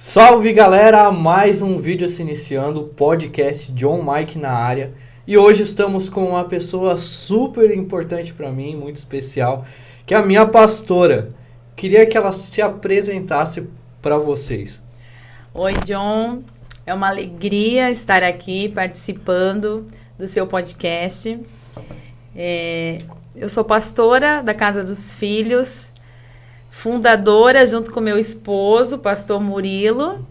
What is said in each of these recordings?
Salve galera, mais um vídeo se iniciando, podcast John Mike na área. E hoje estamos com uma pessoa super importante para mim, muito especial, que é a minha pastora. Queria que ela se apresentasse para vocês. Oi John, é uma alegria estar aqui participando do seu podcast. Eu sou pastora da Casa dos Filhos, fundadora junto com meu esposo, pastor Murilo.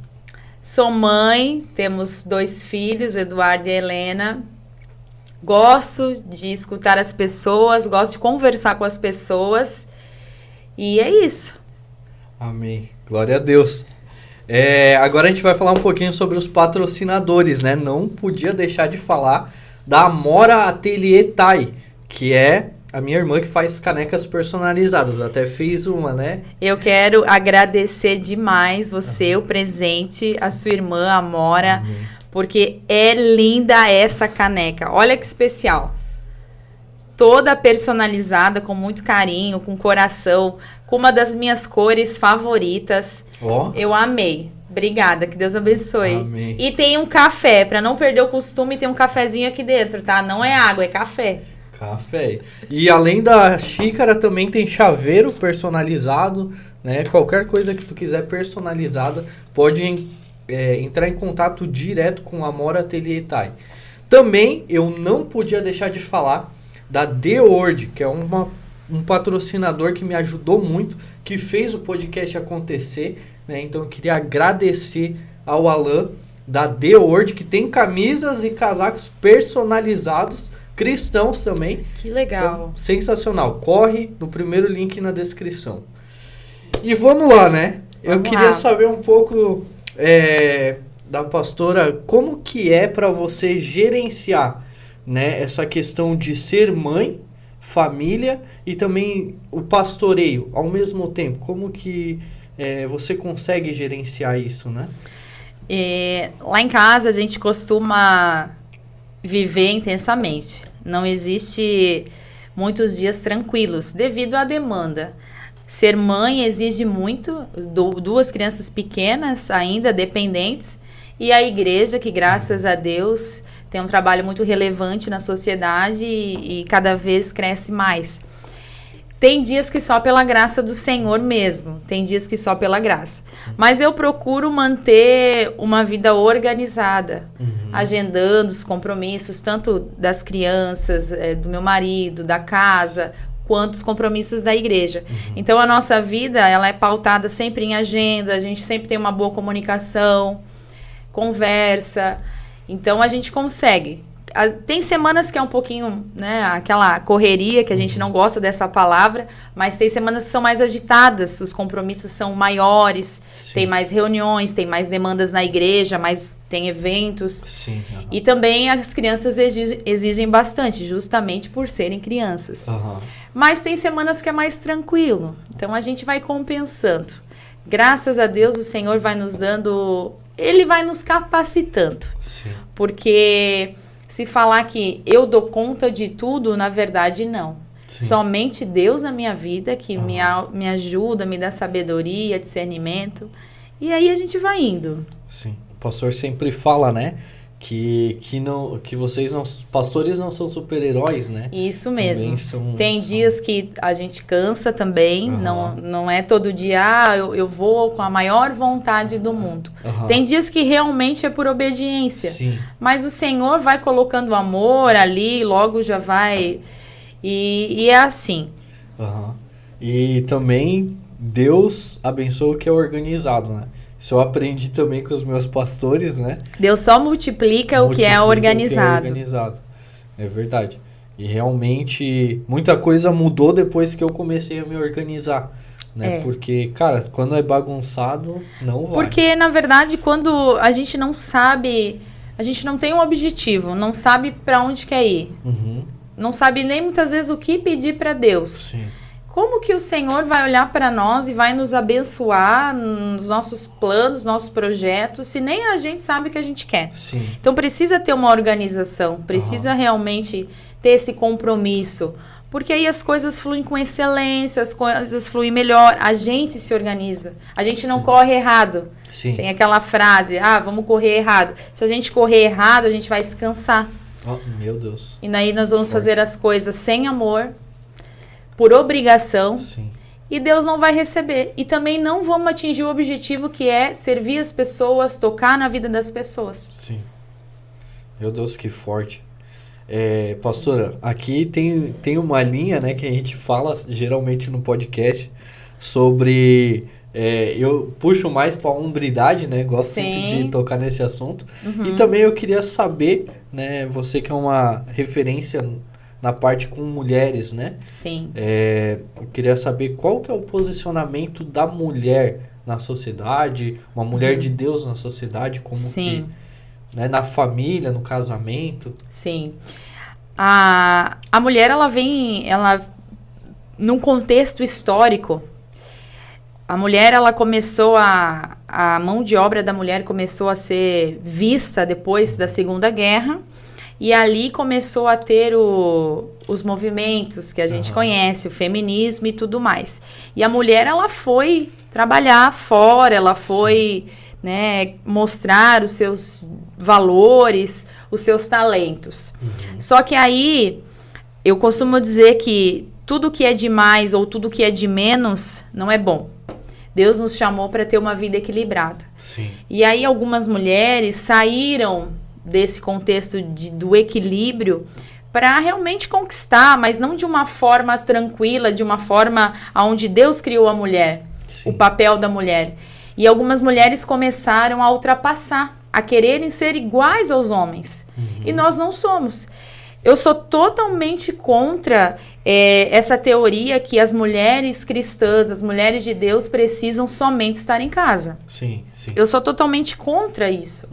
Sou mãe, temos 2 filhos, Eduardo e Helena. Gosto de escutar as pessoas, gosto de conversar com as pessoas. E é isso. Amém. Glória a Deus. Agora a gente vai falar um pouquinho sobre os patrocinadores, né? Não podia deixar de falar da Amora Atelier Thai, que é a minha irmã que faz canecas personalizadas. Até fez uma, né? Eu quero agradecer demais você, o presente, a sua irmã, a Amora, porque é linda essa caneca. Olha que especial. Toda personalizada, com muito carinho, com coração, com uma das minhas cores favoritas. Eu amei. Obrigada, que Deus abençoe. Amém. E tem um café, para não perder o costume, tem um cafezinho aqui dentro, tá? Não é água, é café. Café. E além da xícara, também tem chaveiro personalizado, né? Qualquer coisa que tu quiser personalizada, pode entrar em contato direto com a Amora Atelier Thai. Também, eu não podia deixar de falar da The Word, que é um patrocinador que me ajudou muito, que fez o podcast acontecer, né? Então eu queria agradecer ao Alan da The Word, que tem camisas e casacos personalizados, cristãos também. Que legal. Então, sensacional. Corre no primeiro link na descrição. E vamos lá, né? Eu queria saber um pouco da pastora, como que é para você gerenciar, né, essa questão de ser mãe, família e também o pastoreio ao mesmo tempo. Como que você consegue gerenciar isso, né? Lá em casa a gente costuma viver intensamente. Não existe muitos dias tranquilos devido à demanda. Ser mãe exige muito, 2 crianças pequenas ainda, dependentes, e a igreja, que graças a Deus tem um trabalho muito relevante na sociedade e cada vez cresce mais. Tem dias que só pela graça do Senhor mesmo, tem dias que só pela graça. Mas eu procuro manter uma vida organizada, agendando os compromissos, tanto das crianças, do meu marido, da casa, quanto os compromissos da igreja. Então a nossa vida, ela é pautada sempre em agenda, a gente sempre tem uma boa comunicação, conversa. Então a gente consegue. Tem semanas que é um pouquinho, né, aquela correria, que a gente não gosta dessa palavra, mas tem semanas que são mais agitadas, os compromissos são maiores, tem mais reuniões, tem mais demandas na igreja, tem eventos. Sim, E também as crianças exigem bastante, justamente por serem crianças. Mas tem semanas que é mais tranquilo, então a gente vai compensando. Graças a Deus o Senhor vai nos dando, Ele vai nos capacitando. Sim. Porque se falar que eu dou conta de tudo, na verdade não. Sim. Somente Deus na minha vida que me ajuda, me dá sabedoria, discernimento. E aí a gente vai indo. Sim. O pastor sempre fala, né? Que vocês não, pastores não são super-heróis, né? Isso mesmo. Tem dias que a gente cansa também, não é todo dia, eu vou com a maior vontade do mundo. Tem dias que realmente é por obediência. Sim. Mas o Senhor vai colocando amor ali, logo já vai, e é assim. E também Deus abençoa o que é organizado, né? Isso eu aprendi também com os meus pastores, né? Deus só multiplica o que é organizado. É verdade. E realmente muita coisa mudou depois que eu comecei a me organizar, né? Porque, cara, quando é bagunçado, não vai. Porque, na verdade, quando a gente não sabe, a gente não tem um objetivo, não sabe para onde quer ir. Não sabe nem muitas vezes o que pedir para Deus. Sim. Como que o Senhor vai olhar para nós e vai nos abençoar nos nossos planos, nossos projetos, se nem a gente sabe o que a gente quer? Sim. Então precisa ter uma organização, precisa realmente ter esse compromisso, Porque aí as coisas fluem com excelência, as coisas fluem melhor, a gente se organiza. A gente não corre errado. Sim. Tem aquela frase, vamos correr errado. Se a gente correr errado, a gente vai se cansar. Oh, meu Deus. E daí nós vamos fazer as coisas sem amor, por obrigação. Sim. E Deus não vai receber. E também não vamos atingir o objetivo que é servir as pessoas, tocar na vida das pessoas. Sim. Meu Deus, que forte. Pastora, aqui tem uma linha, né, que a gente fala geralmente no podcast sobre... eu puxo mais para a hombridade, né? Gosto sempre de tocar nesse assunto. E também eu queria saber, né? Você que é uma referência na parte com mulheres, né? Sim. Eu queria saber qual que é o posicionamento da mulher na sociedade, uma mulher de Deus na sociedade, como Sim. que... Né, na família, no casamento. Sim. A mulher, ela num contexto histórico, a mulher, ela começou a mão de obra da mulher começou a ser vista depois da Segunda Guerra, e ali começou a ter os movimentos que a gente conhece, o feminismo e tudo mais. E a mulher, ela foi trabalhar fora, ela foi... né, mostrar os seus valores, os seus talentos. Só que aí, eu costumo dizer que tudo que é de mais ou tudo que é de menos não é bom. Deus nos chamou para ter uma vida equilibrada. Sim. E aí algumas mulheres saíram desse contexto do equilíbrio para realmente conquistar, mas não de uma forma tranquila, de uma forma onde Deus criou a mulher, o papel da mulher. E algumas mulheres começaram a ultrapassar, a quererem ser iguais aos homens. E nós não somos. Eu sou totalmente contra essa teoria que as mulheres cristãs, as mulheres de Deus, precisam somente estar em casa. Sim, sim. Eu sou totalmente contra isso.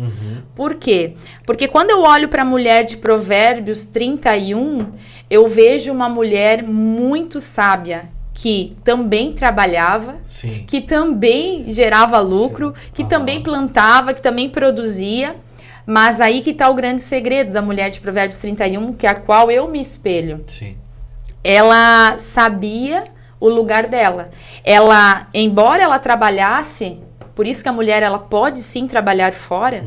Por quê? Porque quando eu olho para a mulher de Provérbios 31, eu vejo uma mulher muito sábia, que também trabalhava, Sim. que também gerava lucro, que também plantava, que também produzia. Mas aí que está o grande segredo da mulher de Provérbios 31, que é a qual eu me espelho. Sim. Ela sabia o lugar dela. Embora ela trabalhasse, por isso que a mulher ela pode sim trabalhar fora,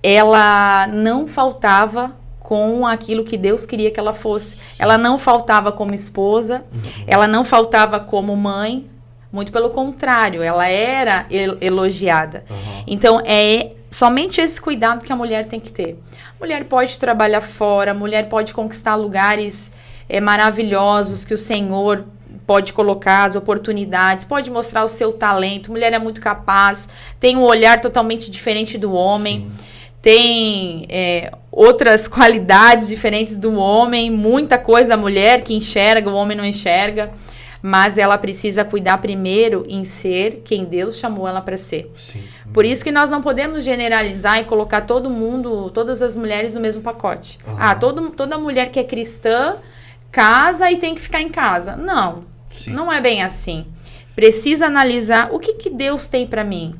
ela não faltava com aquilo que Deus queria que ela fosse. Ela não faltava como esposa, ela não faltava como mãe, muito pelo contrário, ela era elogiada. Então, é somente esse cuidado que a mulher tem que ter. A mulher pode trabalhar fora, a mulher pode conquistar lugares maravilhosos que o Senhor pode colocar, as oportunidades, pode mostrar o seu talento. A mulher é muito capaz, tem um olhar totalmente diferente do homem. Sim. Tem outras qualidades diferentes do homem, muita coisa a mulher que enxerga, o homem não enxerga, mas ela precisa cuidar primeiro em ser quem Deus chamou ela para ser. Sim. Por isso que nós não podemos generalizar e colocar todo mundo, todas as mulheres no mesmo pacote. Toda mulher que é cristã casa e tem que ficar em casa. Não, não é bem assim. Precisa analisar o que Deus tem para mim,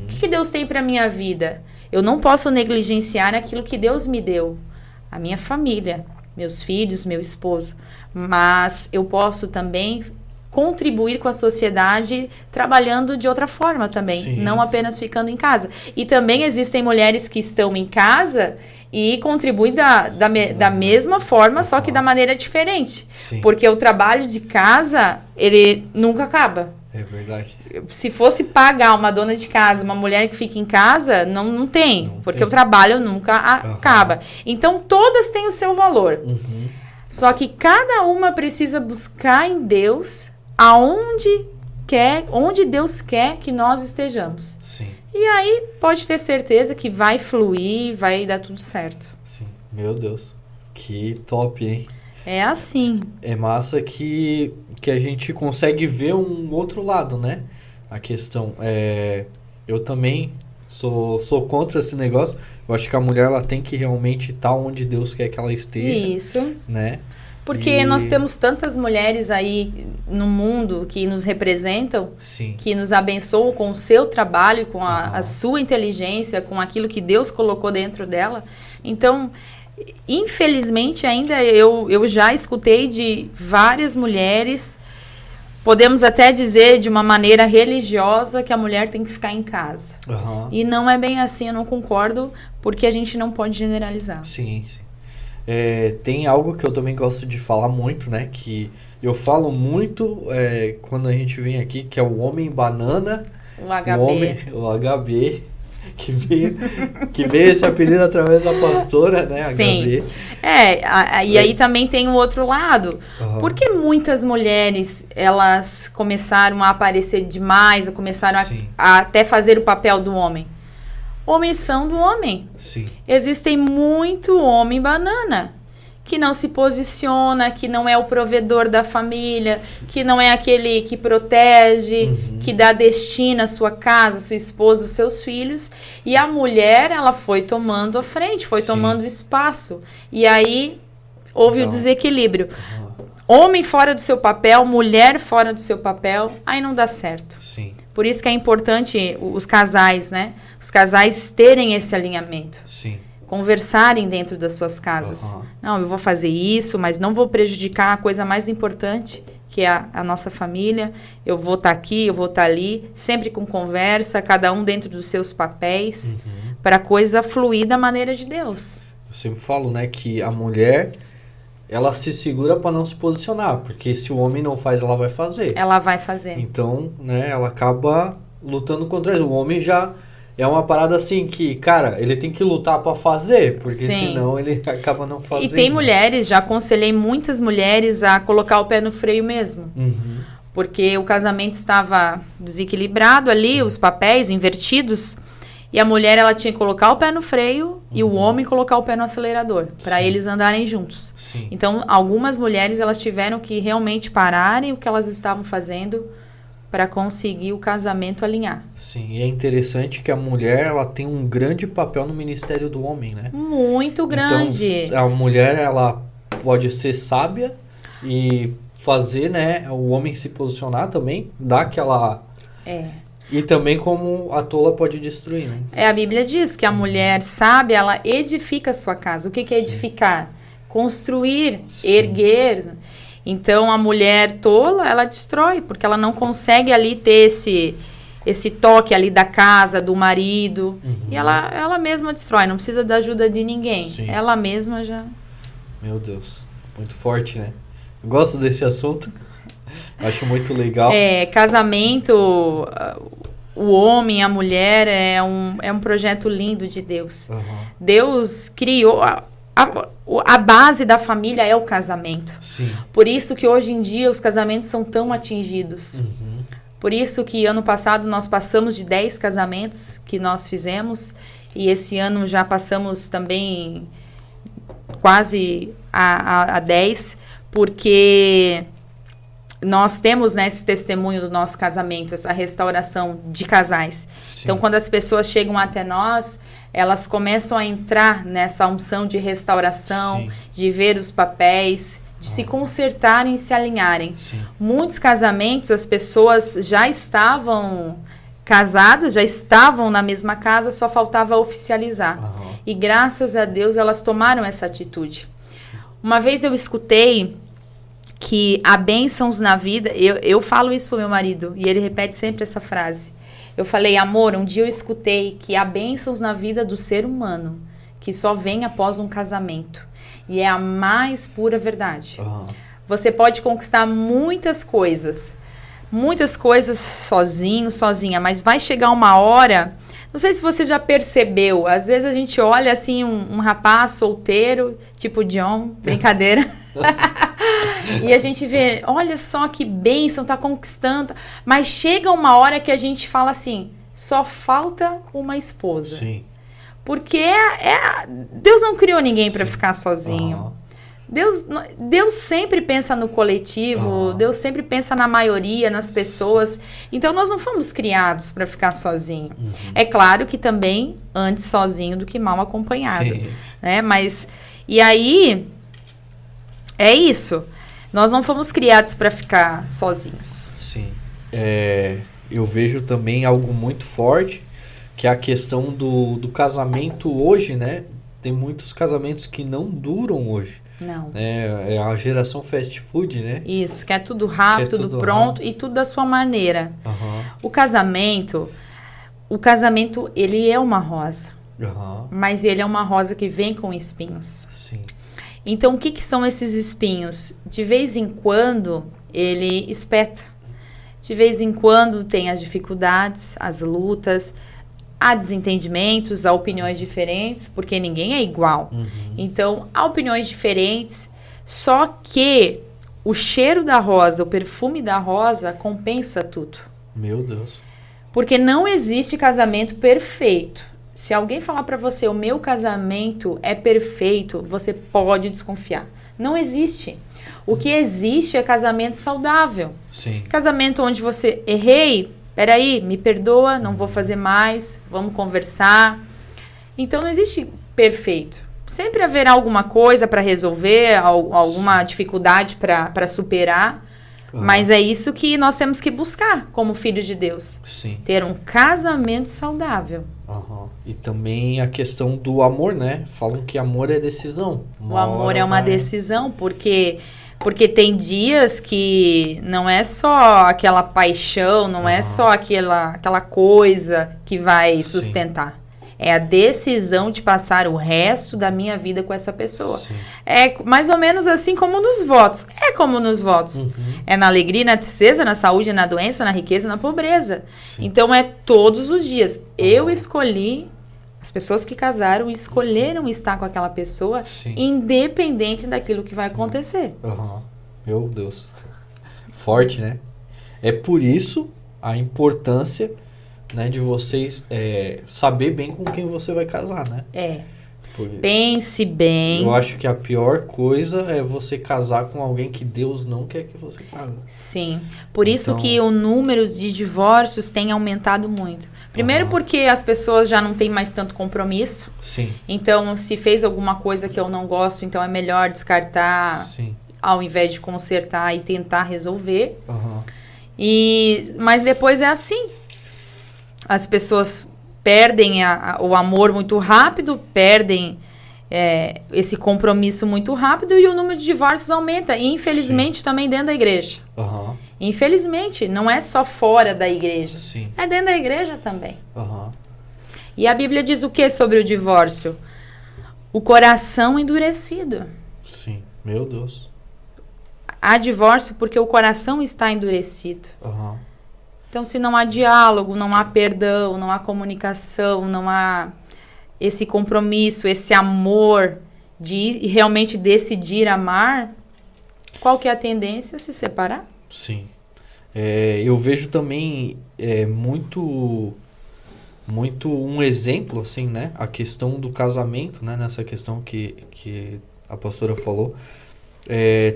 o que Deus tem para minha vida. Eu não posso negligenciar aquilo que Deus me deu, a minha família, meus filhos, meu esposo, mas eu posso também contribuir com a sociedade trabalhando de outra forma também, não apenas ficando em casa. E também existem mulheres que estão em casa e contribuem da mesma forma, só que da maneira diferente. Porque o trabalho de casa, ele nunca acaba. É verdade. Se fosse pagar uma dona de casa, uma mulher que fica em casa, não tem, porque o trabalho nunca acaba. Então, todas têm o seu valor. Só que cada uma precisa buscar em Deus onde Deus quer que nós estejamos. Sim. E aí, pode ter certeza que vai fluir, vai dar tudo certo. Sim. Meu Deus, que top, hein? É assim. É massa que a gente consegue ver um outro lado, né? A questão eu também sou contra esse negócio. Eu acho que a mulher ela tem que realmente estar onde Deus quer que ela esteja. Isso. Né? Porque nós temos tantas mulheres aí no mundo que nos representam, que nos abençoam com o seu trabalho, com a sua inteligência, com aquilo que Deus colocou dentro dela. Então, Infelizmente, ainda eu já escutei de várias mulheres, podemos até dizer de uma maneira religiosa, que a mulher tem que ficar em casa. Aham. E não é bem assim, eu não concordo, porque a gente não pode generalizar. Sim, sim. Tem algo que eu também gosto de falar muito, né? Que eu falo muito quando a gente vem aqui, que é o homem banana. O HB. O HB, que veio esse apelido através da pastora, né? Sim. HB. E aí também tem o outro lado. Aham. Porque muitas mulheres, elas começaram a aparecer demais, começaram Sim. a até fazer o papel do homem. Omissão do homem. Sim. Existem muito homem banana, que não se posiciona, que não é o provedor da família, que não é aquele que protege, que dá destino à sua casa, sua esposa, seus filhos. E a mulher, ela foi tomando a frente, foi Sim. tomando espaço. E aí houve o desequilíbrio. Aham. Homem fora do seu papel, mulher fora do seu papel, aí não dá certo. Sim. Por isso que é importante os casais, né? Os casais terem esse alinhamento. Sim. Conversarem dentro das suas casas. Aham. Não, eu vou fazer isso, mas não vou prejudicar a coisa mais importante, que é a nossa família. Eu vou estar aqui, eu vou estar ali, sempre com conversa, cada um dentro dos seus papéis, para a coisa fluir da maneira de Deus. Eu sempre falo, né, que a mulher, ela se segura para não se posicionar, porque se o homem não faz, ela vai fazer. Ela vai fazer. Então, né, ela acaba lutando contra isso. O homem já é uma parada assim que, cara, ele tem que lutar para fazer, porque Sim. senão ele acaba não fazendo. E tem mulheres, já aconselhei muitas mulheres a colocar o pé no freio mesmo. Uhum. Porque o casamento estava desequilibrado ali, Sim. os papéis invertidos, e a mulher ela tinha que colocar o pé no freio e o homem colocar o pé no acelerador, para Sim. eles andarem juntos. Sim. Então, algumas mulheres elas tiveram que realmente pararem o que elas estavam fazendo para conseguir o casamento alinhar. Sim, e é interessante que a mulher, ela tem um grande papel no ministério do homem, né? Muito grande. Então, a mulher, ela pode ser sábia e fazer, né, o homem se posicionar também, dar aquela... E também como a tola pode destruir, né? A Bíblia diz que a mulher sábia, ela edifica a sua casa. O que é edificar? Construir, Sim. erguer. Então, a mulher tola, ela destrói, porque ela não consegue ali ter esse toque ali da casa, do marido. E ela mesma destrói, não precisa da ajuda de ninguém. Sim. Ela mesma já... Meu Deus, muito forte, né? Eu gosto desse assunto, acho muito legal. Casamento, o homem, a mulher, é um projeto lindo de Deus. Deus criou... A base da família é o casamento. Sim. Por isso que hoje em dia os casamentos são tão atingidos. Por isso que ano passado nós passamos de 10 casamentos que nós fizemos. E esse ano já passamos também quase a 10. Porque nós temos, né, esse testemunho do nosso casamento, essa restauração de casais. Sim. Então, quando as pessoas chegam até nós, elas começam a entrar nessa unção de restauração, Sim. de ver os papéis, de se consertarem e se alinharem. Sim. Muitos casamentos, as pessoas já estavam casadas, já estavam na mesma casa, só faltava oficializar. E graças a Deus elas tomaram essa atitude. Uma vez eu escutei que há bênçãos na vida, eu falo isso pro meu marido, e ele repete sempre essa frase. Eu falei, amor, um dia eu escutei que há bênçãos na vida do ser humano, que só vem após um casamento. E é a mais pura verdade. Você pode conquistar muitas coisas sozinho, sozinha, mas vai chegar uma hora... Não sei se você já percebeu, às vezes a gente olha assim um rapaz solteiro, tipo John, brincadeira, e a gente vê, olha só que bênção, tá conquistando, mas chega uma hora que a gente fala assim, só falta uma esposa. Sim. Porque Deus não criou ninguém para ficar sozinho. Deus sempre pensa no coletivo, Deus sempre pensa na maioria, nas pessoas. Então, nós não fomos criados para ficar sozinho. É claro que também antes sozinho do que mal acompanhado. Sim. Né? Mas, e aí, é isso. Nós não fomos criados para ficar sozinhos. Sim. Eu vejo também algo muito forte, que é a questão do casamento hoje, né? tem muitos casamentos que não duram hoje. Não. É a geração fast food, né? Isso, quer tudo rápido, Quer tudo tudo pronto rápido. e tudo da sua maneira. Aham. O casamento, ele é uma rosa, Aham. mas ele é uma rosa que vem com espinhos. Sim. Então, o que são esses espinhos? De vez em quando, ele espeta. De vez em quando, tem as dificuldades, as lutas, há desentendimentos, há opiniões diferentes, porque ninguém é igual. Uhum. Então, há opiniões diferentes, só que o cheiro da rosa, o perfume da rosa, compensa tudo. Meu Deus. Porque não existe casamento perfeito. Se alguém falar pra você, o meu casamento é perfeito, você pode desconfiar. Não existe. O que existe é casamento saudável. Sim. Casamento onde você, errei, peraí, me perdoa, não vou fazer mais, vamos conversar. Então não existe perfeito. Sempre haverá alguma coisa para resolver, alguma dificuldade para superar. Mas é isso que nós temos que buscar como filhos de Deus. Sim. Ter um casamento saudável. Aham. E também a questão do amor, né? Falam que amor é decisão. O amor é uma decisão, porque tem dias que não é só aquela paixão, não é só aquela coisa que vai sustentar. É a decisão de passar o resto da minha vida com essa pessoa. Sim. É mais ou menos assim como nos votos. É como nos votos. Uhum. É na alegria, na tristeza, na saúde, na doença, na riqueza, na pobreza. Sim. Então é todos os dias. Eu escolhi, as pessoas que casaram escolheram estar com aquela pessoa, Sim. independente daquilo que vai acontecer. Aham. Meu Deus. Forte, né? É por isso a importância, né, de vocês saber bem com quem você vai casar, né? Pense bem. Eu acho que a pior coisa é você casar com alguém que Deus não quer que você case. Sim. Por isso que o número de divórcios tem aumentado muito. Primeiro porque as pessoas já não têm mais tanto compromisso. Sim. Então, se fez alguma coisa que eu não gosto, então é melhor descartar. Sim. Ao invés de consertar e tentar resolver. Mas depois é assim. As pessoas perdem o amor muito rápido, perdem esse compromisso muito rápido e o número de divórcios aumenta. E, infelizmente, também dentro da igreja. Infelizmente, não é só fora da igreja. Sim. É dentro da igreja também. E a Bíblia diz o que sobre o divórcio? O coração endurecido. Sim, meu Deus. Há divórcio porque o coração está endurecido. Então, se não há diálogo, não há perdão, não há comunicação, não há esse compromisso, esse amor de realmente decidir amar, qual que é a tendência? Se separar? Sim. Eu vejo também muito um exemplo, assim, né? A questão do casamento, né? Nessa questão que a pastora falou.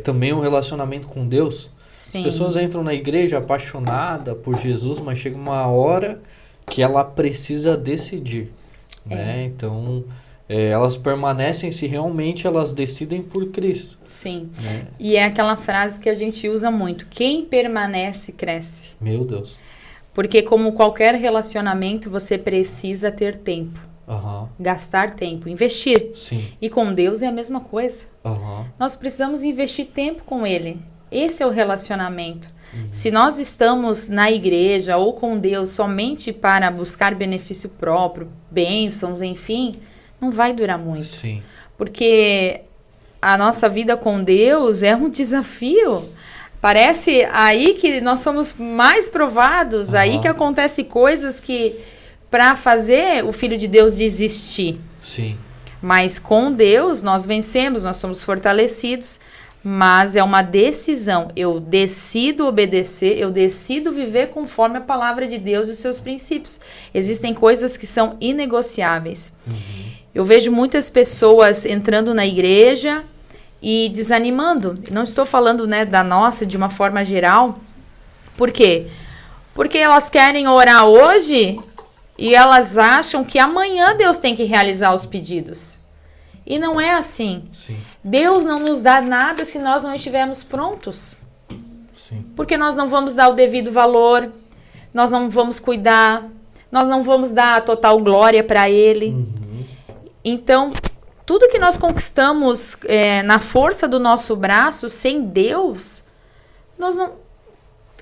Também o relacionamento com Deus. Sim. As pessoas entram na igreja apaixonada por Jesus, mas chega uma hora que ela precisa decidir, né? Então, elas permanecem se realmente elas decidem por Cristo. Sim. Né? E é aquela frase que a gente usa muito: quem permanece, cresce. Meu Deus. Porque como qualquer relacionamento, você precisa ter tempo. Gastar tempo, investir. Sim. E com Deus é a mesma coisa. Nós precisamos investir tempo com Ele. Esse é o relacionamento. Se nós estamos na igreja ou com Deus somente para buscar benefício próprio, bênçãos, enfim, não vai durar muito. Sim. Porque a nossa vida com Deus é um desafio. Parece aí que nós somos mais provados, aí que acontece coisas que para fazer o Filho de Deus desistir. Sim. Mas com Deus nós vencemos, nós somos fortalecidos. Mas é uma decisão. Eu decido obedecer, eu decido viver conforme a palavra de Deus e os seus princípios. Existem coisas que são inegociáveis. Eu vejo muitas pessoas entrando na igreja e desanimando. Não estou falando, né, da nossa de uma forma geral. Por quê? Porque elas querem orar hoje e elas acham que amanhã Deus tem que realizar os pedidos. E não é assim. Sim. Deus não nos dá nada se nós não estivermos prontos. Sim. Porque nós não vamos dar o devido valor, nós não vamos cuidar, nós não vamos dar a total glória para Ele. Então, tudo que nós conquistamos na força do nosso braço, sem Deus, nós não...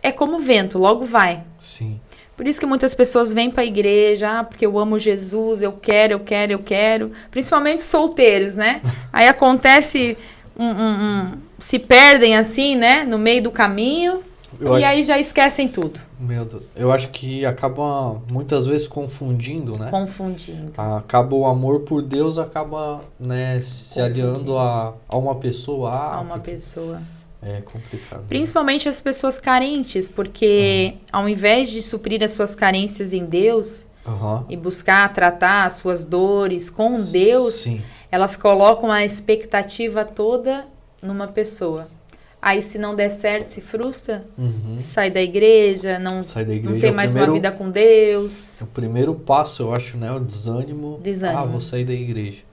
é como vento, logo vai. Sim. Por isso que muitas pessoas vêm para a igreja, porque eu amo Jesus, eu quero. Principalmente solteiros, né? Aí acontece, se perdem assim, né? No meio do caminho, aí já esquecem tudo. Meu Deus, eu acho que acaba muitas vezes confundindo, né? Confundindo. Acaba o amor por Deus, acaba, né, se aliando a uma pessoa. A uma pessoa. É complicado. Principalmente as pessoas carentes, porque ao invés de suprir as suas carências em Deus e buscar tratar as suas dores com Deus, Sim. elas colocam a expectativa toda numa pessoa. Aí se não der certo, se frustra, sai da igreja, não tem mais uma vida com Deus. O primeiro passo, eu acho, né, o desânimo. Vou sair da igreja.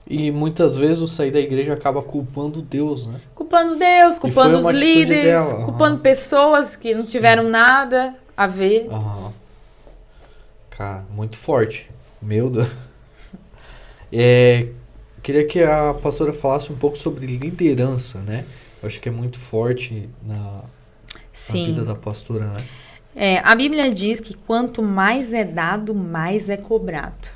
E muitas vezes o sair da igreja acaba culpando Deus, né? Culpando Deus, culpando os líderes, culpando pessoas que não tiveram nada a ver. Cara, muito forte. Meu Deus. Queria que a pastora falasse um pouco sobre liderança, né? Eu acho que é muito forte na vida da pastora, né? A Bíblia diz que quanto mais é dado, mais é cobrado.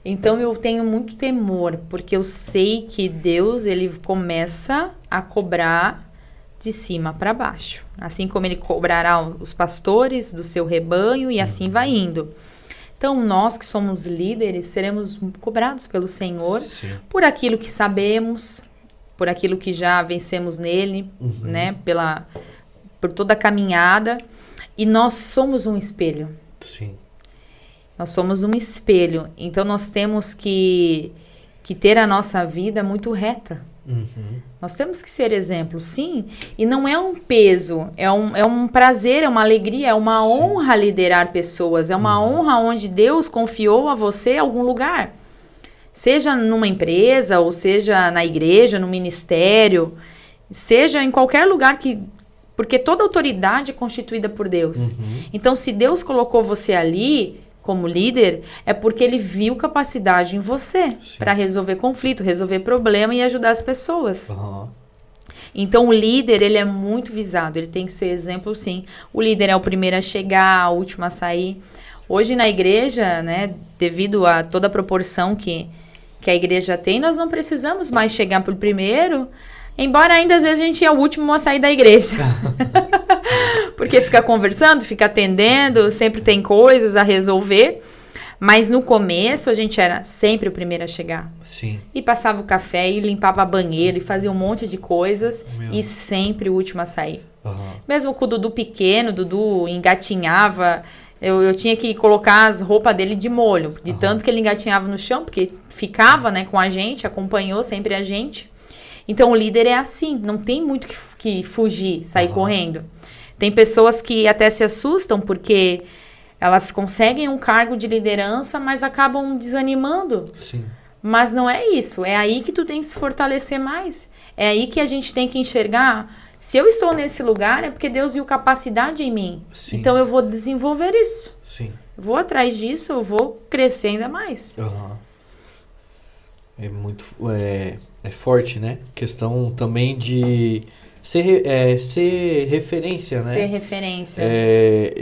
Então eu tenho muito temor, porque eu sei que Deus, ele começa a cobrar de cima para baixo. Assim como ele cobrará os pastores do seu rebanho e assim vai indo. Então nós que somos líderes seremos cobrados pelo Senhor por aquilo que sabemos, por aquilo que já vencemos nele, né? Por toda a caminhada. E nós somos um espelho. Sim. Nós somos um espelho, então nós temos que ter a nossa vida muito reta. Nós temos que ser exemplo, sim. E não é um peso, é um prazer, é uma alegria, é uma honra liderar pessoas. É uma honra onde Deus confiou a você algum lugar. Seja numa empresa, ou seja na igreja, no ministério, seja em qualquer lugar porque toda autoridade é constituída por Deus. Então, se Deus colocou você ali como líder, é porque ele viu capacidade em você para resolver conflito, resolver problema e ajudar as pessoas. Então, o líder, ele é muito visado, ele tem que ser exemplo, sim. O líder é o primeiro a chegar, o último a sair. Hoje, na igreja, né, devido a toda a proporção que a igreja tem, nós não precisamos mais chegar por primeiro, embora ainda às vezes a gente é o último a sair da igreja. Porque fica conversando, fica atendendo, sempre tem coisas a resolver. Mas no começo a gente era sempre o primeiro a chegar. Sim. E passava o café, e limpava a banheira, e fazia um monte de coisas. E sempre o último a sair. Mesmo com o Dudu pequeno, o Dudu engatinhava. Eu tinha que colocar as roupas dele de molho. De tanto que ele engatinhava no chão, porque ficava, né, com a gente, acompanhou sempre a gente. Então, o líder é assim, não tem muito que fugir, sair correndo. Tem pessoas que até se assustam porque elas conseguem um cargo de liderança, mas acabam desanimando. Sim. Mas não é isso, é aí que tu tem que se fortalecer mais. É aí que a gente tem que enxergar, se eu estou nesse lugar é porque Deus viu capacidade em mim. Sim. Então, eu vou desenvolver isso. Sim. Eu vou atrás disso, eu vou crescer ainda mais. É muito... É forte, né? Questão também de ser referência, né? Ser referência.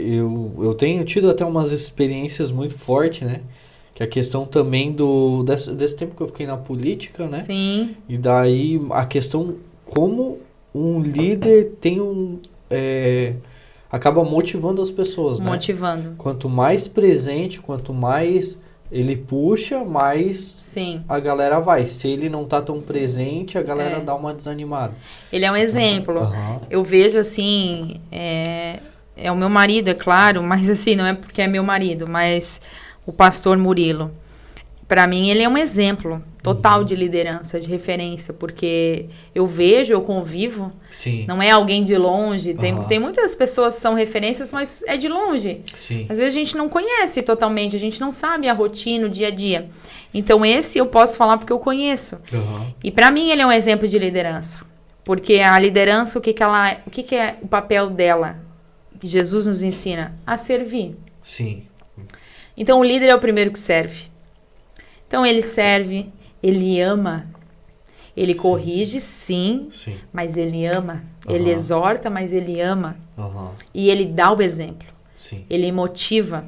Eu tenho tido até umas experiências muito fortes, né? Que a questão também desse tempo que eu fiquei na política, né? Sim. E daí a questão como um líder acaba motivando as pessoas, né? Motivando. Quanto mais presente, quanto mais ele puxa, mais a galera vai. Se ele não tá tão presente, a galera dá uma desanimada. Ele é um exemplo. Eu vejo assim, é o meu marido, é claro, mas assim, não é porque é meu marido, mas o pastor Murilo. Para mim, ele é um exemplo total de liderança, de referência, porque eu vejo, eu convivo. Sim. Não é alguém de longe. Tem muitas pessoas que são referências, mas é de longe. Sim. Às vezes a gente não conhece totalmente, a gente não sabe a rotina, o dia a dia. Então esse eu posso falar porque eu conheço. E para mim ele é um exemplo de liderança. Porque a liderança, o que é o papel dela? Que Jesus nos ensina? A servir. Sim. Então o líder é o primeiro que serve. Então ele serve, ele ama. Ele corrige, sim, mas ele ama. Ele exorta, mas ele ama. E ele dá o exemplo. Sim. Ele motiva.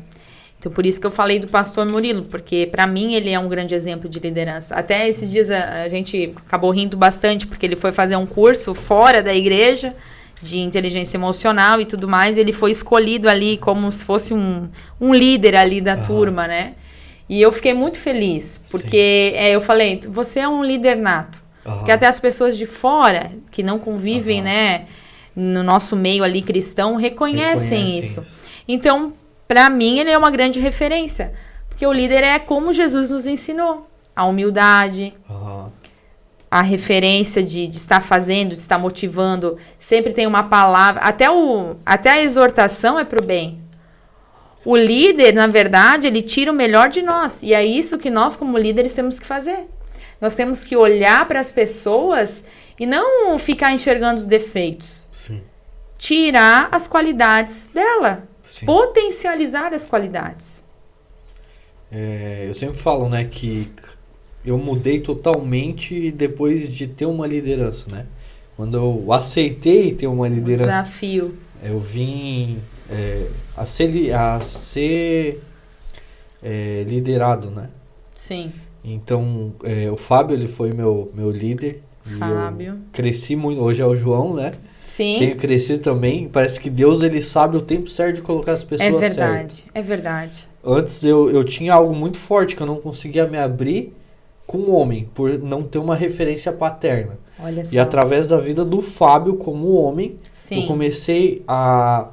Então, por isso que eu falei do pastor Murilo, porque para mim ele é um grande exemplo de liderança. Até esses dias a gente acabou rindo bastante, porque ele foi fazer um curso fora da igreja de inteligência emocional e tudo mais. Ele foi escolhido ali como se fosse um líder ali da turma, né? E eu fiquei muito feliz, porque eu falei, você é um líder nato. Porque até as pessoas de fora, que não convivem, né, no nosso meio ali cristão, reconhecem isso. Então, para mim, ele é uma grande referência. Porque o líder é como Jesus nos ensinou. A humildade, a referência de estar fazendo, de estar motivando. Sempre tem uma palavra. Até a exortação é para o bem. O líder, na verdade, ele tira o melhor de nós. E é isso que nós, como líderes, temos que fazer. Nós temos que olhar para as pessoas e não ficar enxergando os defeitos. Sim. Tirar as qualidades dela. Sim. Potencializar as qualidades. Eu sempre falo, né, que eu mudei totalmente depois de ter uma liderança, né? Quando eu aceitei ter uma liderança... Desafio. Eu vim a ser liderado, né? Sim. Então, o Fábio, ele foi meu líder. Fábio. Eu cresci muito. Hoje é o João, né? Sim. Tenho crescido também. Parece que Deus, ele sabe o tempo certo de colocar as pessoas certas. É verdade, é verdade. Antes eu tinha algo muito forte, que eu não conseguia me abrir com o homem, por não ter uma referência paterna. Olha só. E através da vida do Fábio como homem, eu comecei a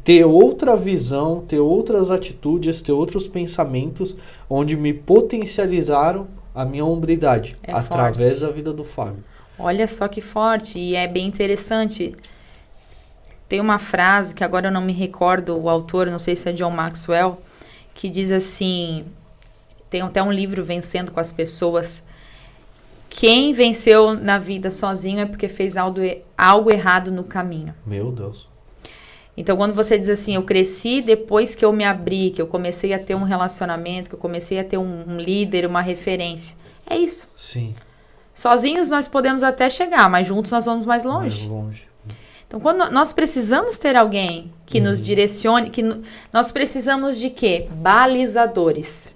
ter outra visão, ter outras atitudes, ter outros pensamentos, onde me potencializaram a minha hombridade, através da vida do Fábio. Olha só que forte, e é bem interessante. Tem uma frase, que agora eu não me recordo o autor, não sei se é John Maxwell, que diz assim, tem até um livro, Vencendo com as Pessoas: quem venceu na vida sozinho é porque fez algo errado no caminho. Meu Deus. Então, quando você diz assim, eu cresci depois que eu me abri, que eu comecei a ter um relacionamento, que eu comecei a ter um líder, uma referência. É isso. Sim. Sozinhos nós podemos até chegar, mas juntos nós vamos mais longe. Mais longe. Então, quando nós precisamos ter alguém que nos direcione, nós precisamos de quê? Balizadores.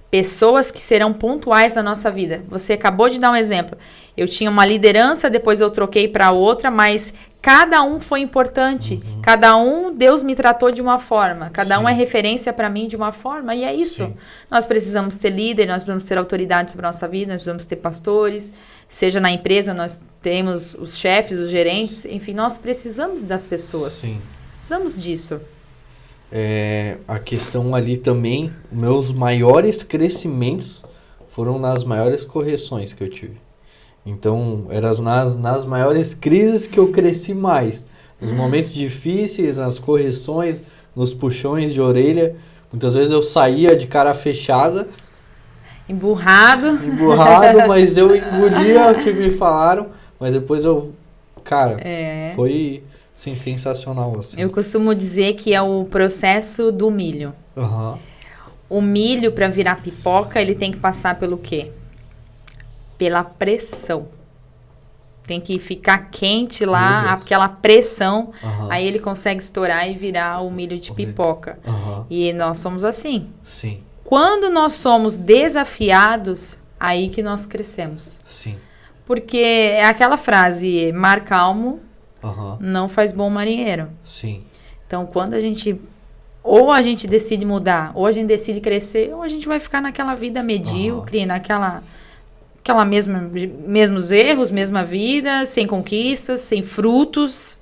Pessoas que serão pontuais na nossa vida. Você acabou de dar um exemplo. Eu tinha uma liderança, depois eu troquei para outra, mas cada um foi importante. Cada um, Deus me tratou de uma forma. Cada um é referência para mim de uma forma, e é isso. Sim. Nós precisamos ter líder, nós precisamos ter autoridade sobre a nossa vida, nós precisamos ter pastores. Seja na empresa, nós temos os chefes, os gerentes, enfim, nós precisamos das pessoas. Sim. Precisamos disso. A questão ali também, meus maiores crescimentos foram nas maiores correções que eu tive. Então, eram nas maiores crises que eu cresci mais. Nos momentos difíceis, nas correções, nos puxões de orelha. Muitas vezes eu saía de cara fechada. Emburrado, mas eu engolia o que me falaram. Mas depois foi sensacional. Assim. Eu costumo dizer que é o processo do milho. O milho, para virar pipoca, ele tem que passar pelo quê? Pela pressão. Tem que ficar quente lá, aquela pressão. Aí ele consegue estourar e virar o milho de pipoca. E nós somos assim. Sim. Quando nós somos desafiados, aí que nós crescemos. Sim. Porque é aquela frase, mar calmo não faz bom marinheiro. Sim. Então, quando ou a gente decide mudar, ou a gente decide crescer, ou a gente vai ficar naquela vida medíocre, naquela mesmos erros, mesma vida, sem conquistas, sem frutos.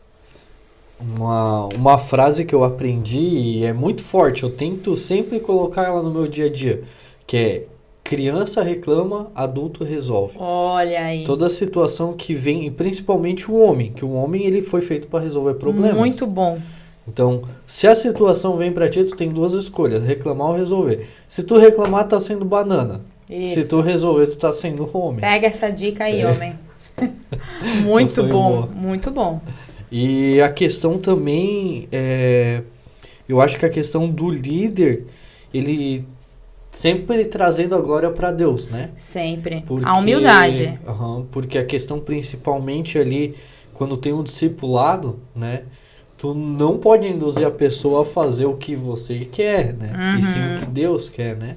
Uma frase que eu aprendi e é muito forte, eu tento sempre colocar ela no meu dia a dia, que é: criança reclama, adulto resolve. Olha aí. Toda situação que vem, e principalmente o homem, que o homem ele foi feito para resolver problemas. Muito bom. Então, se a situação vem para ti, tu tem duas escolhas: reclamar ou resolver. Se tu reclamar, tá sendo banana. Isso. Se tu resolver, tu tá sendo homem. Pega essa dica aí, homem. Muito bom, muito bom. E a questão também, eu acho que a questão do líder, ele sempre trazendo a glória para Deus, né? Sempre. Porque, A humildade. Porque a questão principalmente ali, quando tem um discipulado, né? Tu não pode induzir a pessoa a fazer o que você quer, né? E sim o que Deus quer, né?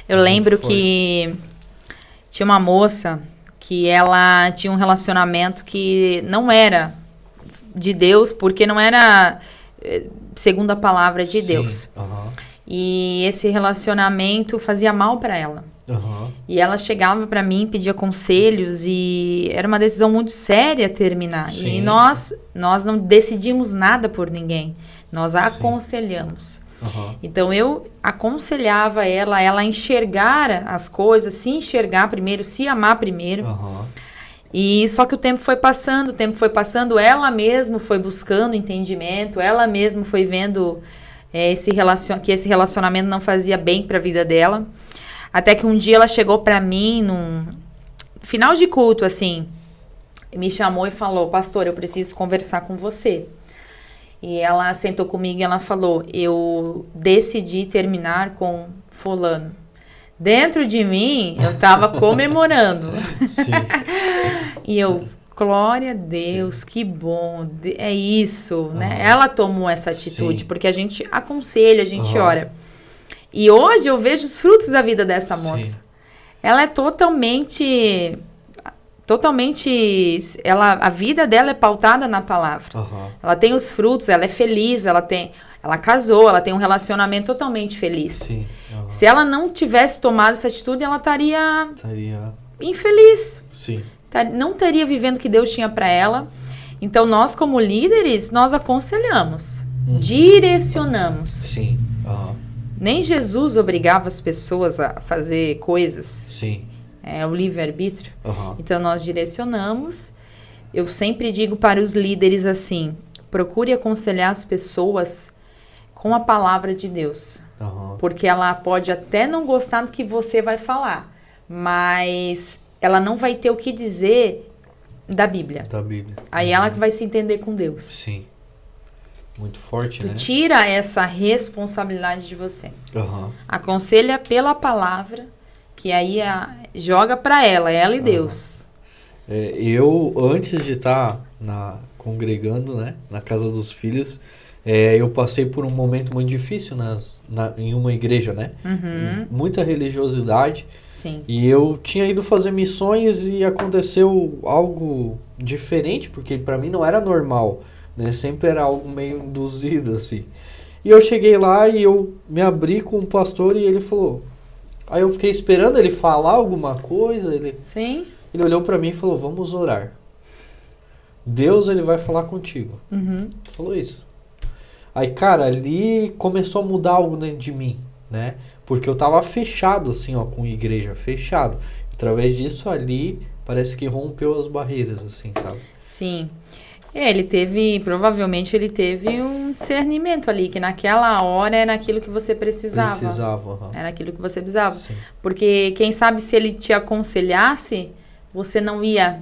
Eu lembro que tinha uma moça que ela tinha um relacionamento que não era de Deus, porque não era segundo a palavra de Deus. E esse relacionamento fazia mal para ela. E ela chegava para mim, pedia conselhos e era uma decisão muito séria terminar. Sim. E nós não decidimos nada por ninguém. Nós aconselhamos. Então eu aconselhava ela a enxergar as coisas, se enxergar primeiro, se amar primeiro. E só que o tempo foi passando, ela mesma foi buscando entendimento, ela mesma foi vendo que esse relacionamento não fazia bem para a vida dela. Até que um dia ela chegou para mim num final de culto, assim, me chamou e falou: pastor, eu preciso conversar com você. E ela sentou comigo e ela falou: eu decidi terminar com fulano. Dentro de mim, eu tava comemorando. Sim. E eu, glória a Deus, que bom, é isso, né? Ela tomou essa atitude, porque a gente aconselha, a gente ora. E hoje eu vejo os frutos da vida dessa moça. Ela é totalmente, a vida dela é pautada na palavra. Ela tem os frutos, ela é feliz, ela casou, ela tem um relacionamento totalmente feliz. Sim. Se ela não tivesse tomado essa atitude, ela estaria infeliz. Sim. Não teria vivendo o que Deus tinha para ela. Então, nós como líderes, nós aconselhamos, direcionamos. Sim. Nem Jesus obrigava as pessoas a fazer coisas. Sim. É o livre-arbítrio. Então, nós direcionamos. Eu sempre digo para os líderes assim: procure aconselhar as pessoas com a palavra de Deus. Porque ela pode até não gostar do que você vai falar, mas ela não vai ter o que dizer da Bíblia. Aí ela que vai se entender com Deus. Sim. Muito forte, Tu né? tira essa responsabilidade de você. Aconselha pela palavra, que aí joga para ela e Deus. Eu, antes de estar congregando, né, na casa dos filhos, eu passei por um momento muito difícil em uma igreja, né? Muita religiosidade. Sim. E eu tinha ido fazer missões e aconteceu algo diferente, porque para mim não era normal, né? Sempre era algo meio induzido, assim. E eu cheguei lá e eu me abri com o pastor e ele falou... Aí eu fiquei esperando ele falar alguma coisa. Sim. Ele olhou para mim e falou: vamos orar. Deus, ele vai falar contigo. Falou isso. Aí, cara, ali começou a mudar algo dentro de mim, né? Porque eu tava fechado, assim, ó, com a igreja, fechado. Através disso ali, parece que rompeu as barreiras, assim, sabe? Sim. Provavelmente ele teve um discernimento ali, que naquela hora era aquilo que você precisava. Era aquilo que você precisava. Sim. Porque quem sabe se ele te aconselhasse, você não ia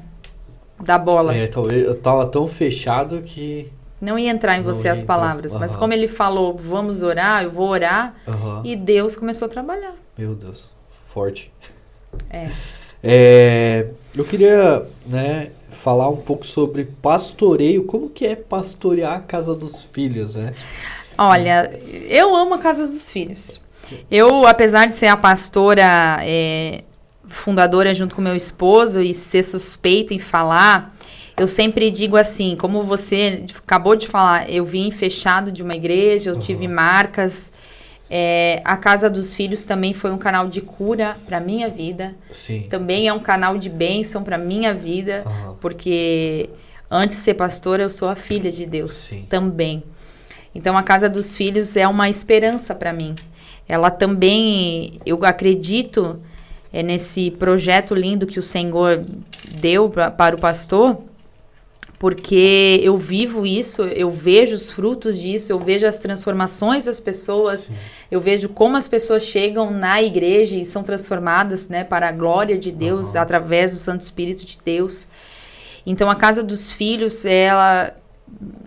dar bola. Talvez eu tava tão fechado que... Não ia entrar em você as palavras. Mas como ele falou, vamos orar, eu vou orar. E Deus começou a trabalhar. Meu Deus, forte. Eu queria, né, falar um pouco sobre pastoreio. Como que é pastorear a casa dos filhos, né? Olha, eu amo a casa dos filhos. Eu, apesar de ser a pastora fundadora junto com meu esposo e ser suspeita em falar... Eu sempre digo assim, como você acabou de falar, eu vim fechado de uma igreja, eu tive marcas. A Casa dos Filhos também foi um canal de cura para minha vida. Sim. Também é um canal de bênção para minha vida, porque antes de ser pastora, eu sou a filha de Deus também. Então, a Casa dos Filhos é uma esperança para mim. Ela também, eu acredito, nesse projeto lindo que o Senhor deu para o pastor, porque eu vivo isso, eu vejo os frutos disso, eu vejo as transformações das pessoas, eu vejo como as pessoas chegam na igreja e são transformadas, né, para a glória de Deus, através do Santo Espírito de Deus. Então, a Casa dos Filhos, ela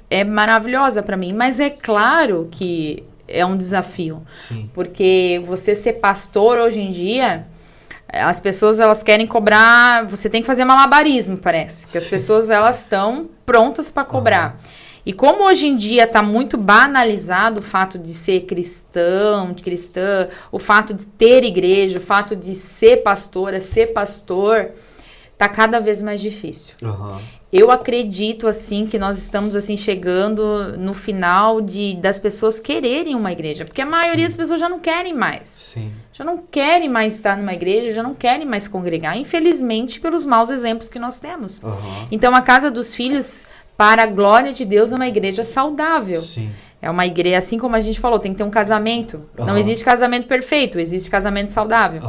é maravilhosa para mim, mas é claro que é um desafio. Sim. Porque você ser pastor hoje em dia, as pessoas elas querem cobrar, você tem que fazer malabarismo, parece. Que as pessoas elas estão prontas para cobrar. E como hoje em dia está muito banalizado o fato de ser cristã, o fato de ter igreja, o fato de ser pastora, ser pastor, está cada vez mais difícil. Eu acredito, assim, que nós estamos, assim, chegando no final das pessoas quererem uma igreja. Porque a maioria das pessoas já não querem mais. Sim. Já não querem mais estar numa igreja, já não querem mais congregar. Infelizmente, pelos maus exemplos que nós temos. Então, a Casa dos Filhos, para a glória de Deus, é uma igreja saudável. Sim. É uma igreja, assim como a gente falou, tem que ter um casamento. Não existe casamento perfeito, existe casamento saudável.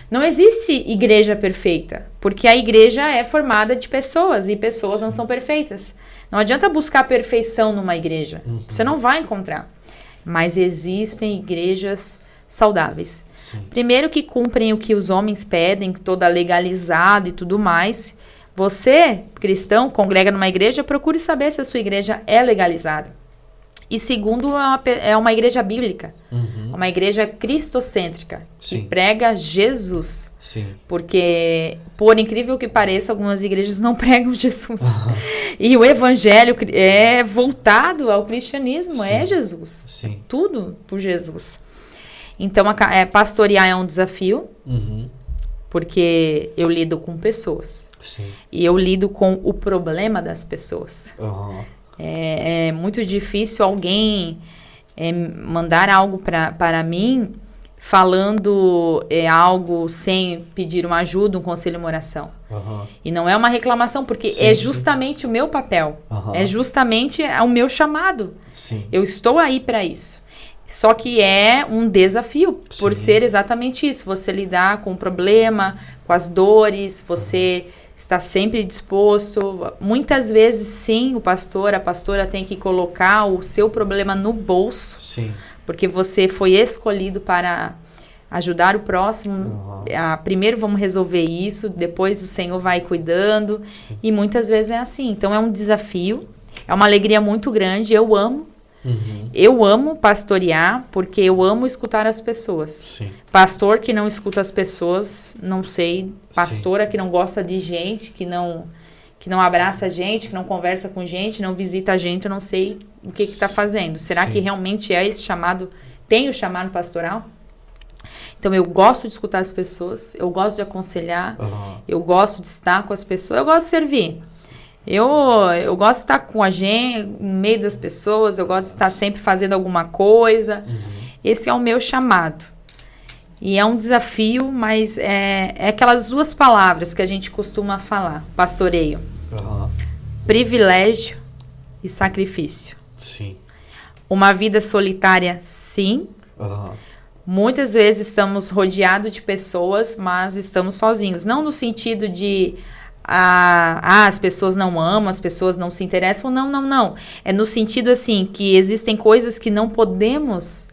Não existe igreja perfeita, porque a igreja é formada de pessoas e pessoas não são perfeitas. Não adianta buscar perfeição numa igreja, você não vai encontrar. Mas existem igrejas saudáveis. Sim. Primeiro que cumprem o que os homens pedem, toda legalizado e tudo mais. Você, cristão, congrega numa igreja, procure saber se a sua igreja é legalizada. E segundo, é uma igreja bíblica, uma igreja cristocêntrica, que prega Jesus. Sim. Porque, por incrível que pareça, algumas igrejas não pregam Jesus. E o evangelho é voltado ao cristianismo, é Jesus. Sim. Tudo por Jesus. Então, pastorear é um desafio, porque eu lido com pessoas. Sim. E eu lido com o problema das pessoas. É muito difícil alguém mandar algo para mim falando algo sem pedir uma ajuda, um conselho, uma oração. E não é uma reclamação, porque é justamente o meu papel. É justamente o meu chamado. Sim. Eu estou aí para isso. Só que é um desafio, por ser exatamente isso. Você lidar com o problema, com as dores, você está sempre disposto. Muitas vezes, sim, a pastora tem que colocar o seu problema no bolso. Sim. Porque você foi escolhido para ajudar o próximo. Primeiro vamos resolver isso, depois o Senhor vai cuidando. Sim. E muitas vezes é assim. Então é um desafio, é uma alegria muito grande. Eu amo. Eu amo pastorear, porque eu amo escutar as pessoas. Sim. Pastor que não escuta as pessoas, não sei. Pastora que não gosta de gente, que não abraça a gente, que não conversa com gente, não visita a gente, eu não sei o que está fazendo. Será que realmente é esse chamado, tem o chamado pastoral? Então eu gosto de escutar as pessoas, eu gosto de aconselhar, eu gosto de estar com as pessoas, eu gosto de servir. Eu gosto de estar com a gente, no meio das pessoas, eu gosto de estar sempre fazendo alguma coisa. Esse é o meu chamado. E é um desafio, mas é aquelas duas palavras que a gente costuma falar, pastoreio. Privilégio e sacrifício. Sim. Uma vida solitária, sim. Muitas vezes estamos rodeados de pessoas, mas estamos sozinhos. Não no sentido de... as pessoas não amam, as pessoas não se interessam. Não. É no sentido assim, que existem coisas que não podemos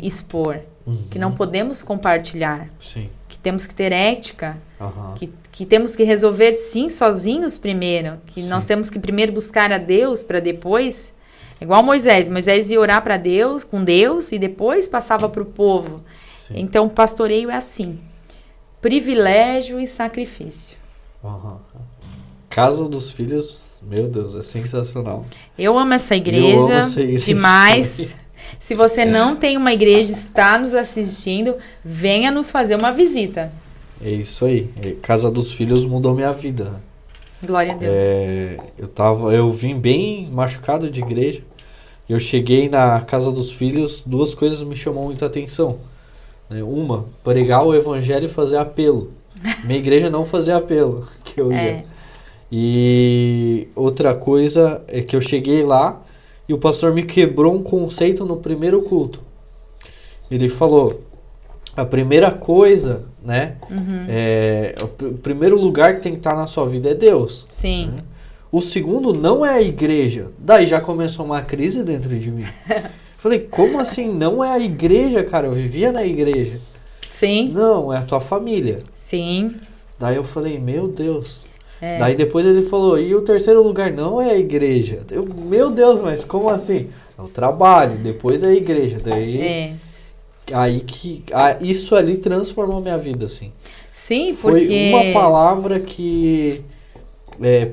expor, que não podemos compartilhar, que temos que ter ética, que temos que resolver sim sozinhos primeiro, que nós temos que primeiro buscar a Deus para depois, igual Moisés ia orar para Deus, com Deus, e depois passava para o povo. Então o pastoreio é assim. Privilégio e sacrifício. Casa dos Filhos, meu Deus, é sensacional. Eu amo essa igreja, demais. Se você não tem uma igreja, está nos assistindo, venha nos fazer uma visita. É isso aí. Casa dos Filhos mudou minha vida. Glória a Deus. Eu vim bem machucado de igreja. Eu cheguei na Casa dos Filhos, duas coisas me chamou muita atenção. Uma, pregar o evangelho e fazer apelo. Minha igreja não fazia apelo, que eu ia. E outra coisa é que eu cheguei lá e o pastor me quebrou um conceito no primeiro culto. Ele falou, a primeira coisa, né? O primeiro lugar que tem que estar na sua vida é Deus. Sim. Né? O segundo não é a igreja. Daí já começou uma crise dentro de mim. Falei, como assim? Não é a igreja, cara. Eu vivia na igreja. Sim. Não, é a tua família. Sim. Daí eu falei, meu Deus. Daí depois ele falou, e o terceiro lugar não é a igreja. Meu Deus, mas como assim? É o trabalho, depois é a igreja. Daí, isso ali transformou minha vida, assim. Sim, porque... Foi uma palavra que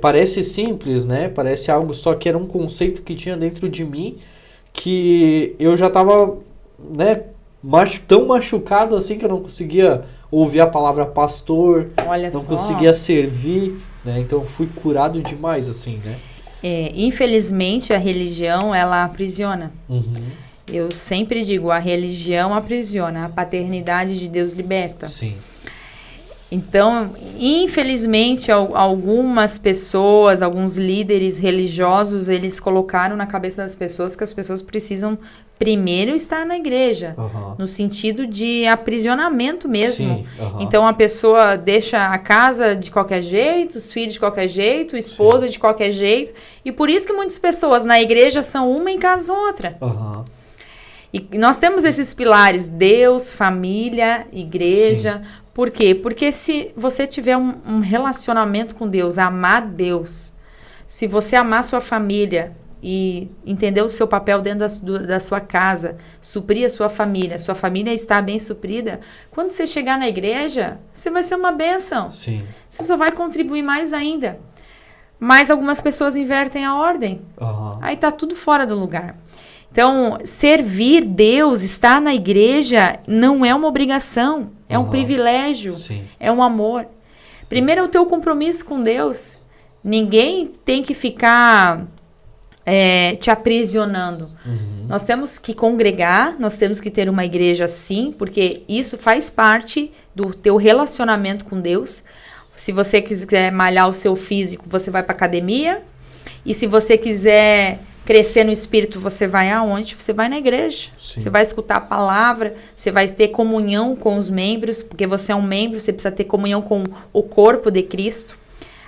parece simples, né? Parece algo, só que era um conceito que tinha dentro de mim, que eu já tava, né, tão machucado assim que eu não conseguia ouvir a palavra pastor, não conseguia servir, né? Então fui curado demais, assim, né? Infelizmente a religião, ela aprisiona. Uhum. Eu sempre digo, a religião aprisiona, a paternidade de Deus liberta. Sim. Então, infelizmente, algumas pessoas, alguns líderes religiosos, eles colocaram na cabeça das pessoas que as pessoas precisam primeiro estar na igreja, no sentido de aprisionamento mesmo. Sim, Então, a pessoa deixa a casa de qualquer jeito, os filhos de qualquer jeito, a esposa de qualquer jeito, e por isso que muitas pessoas na igreja são uma em casa outra. E nós temos esses pilares, Deus, família, igreja. Sim. Por quê? Porque se você tiver um relacionamento com Deus, amar Deus, se você amar sua família e entender o seu papel dentro da sua casa, suprir a sua família está bem suprida, quando você chegar na igreja, você vai ser uma bênção. Sim. Você só vai contribuir mais ainda. Mas algumas pessoas invertem a ordem. Aí tá tudo fora do lugar. Então, servir Deus, estar na igreja, não é uma obrigação, é um privilégio, é um amor. Primeiro é o teu compromisso com Deus. Ninguém tem que ficar te aprisionando. Nós temos que congregar, nós temos que ter uma igreja sim, porque isso faz parte do teu relacionamento com Deus. Se você quiser malhar o seu físico, você vai para academia. E se você quiser crescer no espírito, você vai aonde? Você vai na igreja. Sim. Você vai escutar a palavra, você vai ter comunhão com os membros, porque você é um membro, você precisa ter comunhão com o corpo de Cristo.